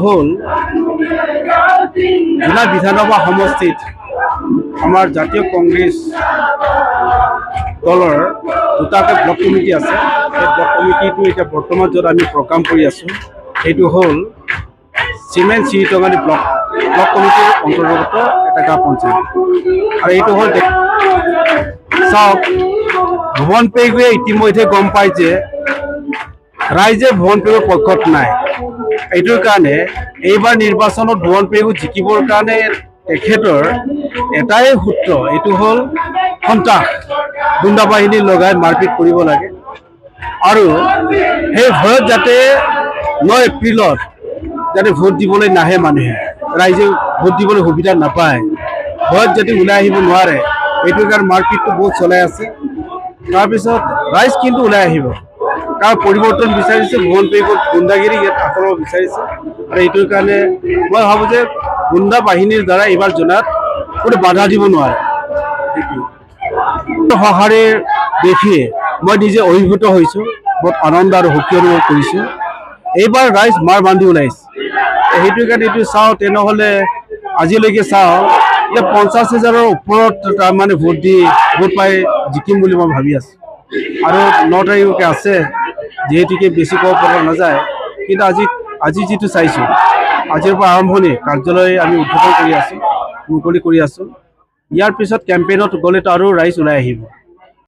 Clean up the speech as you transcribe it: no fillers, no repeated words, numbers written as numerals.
হল জোনা বিধানসভা সমষ্টিত আমাৰ জাতীয় কংগ্ৰেছ দলৰ দুটাকে ব্লক কমিটি আছে। এই ব্লক কমিটিটো এতিয়া বৰ্তমান য'ত আমি প্ৰগ্ৰাম কৰি আছোঁ সেইটো হ'ল চিমেণ্ট চিৰিটঙালী ব্লক কমিটিৰ অন্তৰ্গত এটা গাঁও পঞ্চায়ত। আৰু এইটো হ'ল চাওক, ভুৱন পেগুৱে ইতিমধ্যে গম পায় যে ৰাইজে ভুৱন পেগুৰ পক্ষত নাই। এইটোৰ কাৰণে এইবাৰ নিৰ্বাচনত ভুৱন পেগু জিকিবৰ কাৰণে তেখেতৰ এটাই সূত্ৰ, এইটো হ'ল সন্ত্ৰাস, গুণ্ডা বাহিনী লগাই মাৰপিট কৰিব লাগে। আৰু সেই ভয়ত যাতে 9 এপ্ৰিলত যাতে ভোট দিবলৈ নাহে, মানুহে ৰাইজে ভোট দিবলৈ সুবিধা নাপায়, ভয়ত যাতে ওলাই আহিব নোৱাৰে, এইটোৰ কাৰণে মাৰপিটটো বহুত চলাই আছে। তাৰপিছত ৰাইজ কিন্তু ওলাই আহিব, কাৰণ পৰিৱৰ্তন বিচাৰিছে, ভুৱন পেগুৰ গুণ্ডাগিৰি ইয়াত আঁতৰাব বিচাৰিছে। আৰু এইটোৰ কাৰণে মই ভাবোঁ যে গুণ্ডা বাহিনীৰ দ্বাৰা এইবাৰ জনাত কোনো বাধা দিব নোৱাৰে। সঁহাৰি দেখিয়ে মই নিজে অভিভূত হৈছোঁ, বহুত আনন্দ আৰু সুখী অনুভৱ কৰিছোঁ। এইবাৰ ৰাইজ মাৰ বান্ধি ওলাইছে। সেইটোৰ কাৰণে এইটো চাওঁ, তেনেহ'লে আজিলৈকে চাওঁ যে 50,000ৰ ওপৰত তাৰমানে ভোট পাই জিকিম বুলি মই ভাবি আছোঁ। আৰু 9 তাৰিখলৈকে আছে, যিহেতুকে বেছি ক'ব পৰা নাযায়। কিন্তু আজি যিটো চাইছোঁ, আজিৰ পৰা আৰম্ভণি কাৰ্যালয় আমি উদ্বোধন কৰি আছোঁ, মুকলি কৰি আছোঁ। ইয়াৰ পিছত কেম্পেইনত গ'লেতো আৰু ৰাইজ ওলাই আহিব।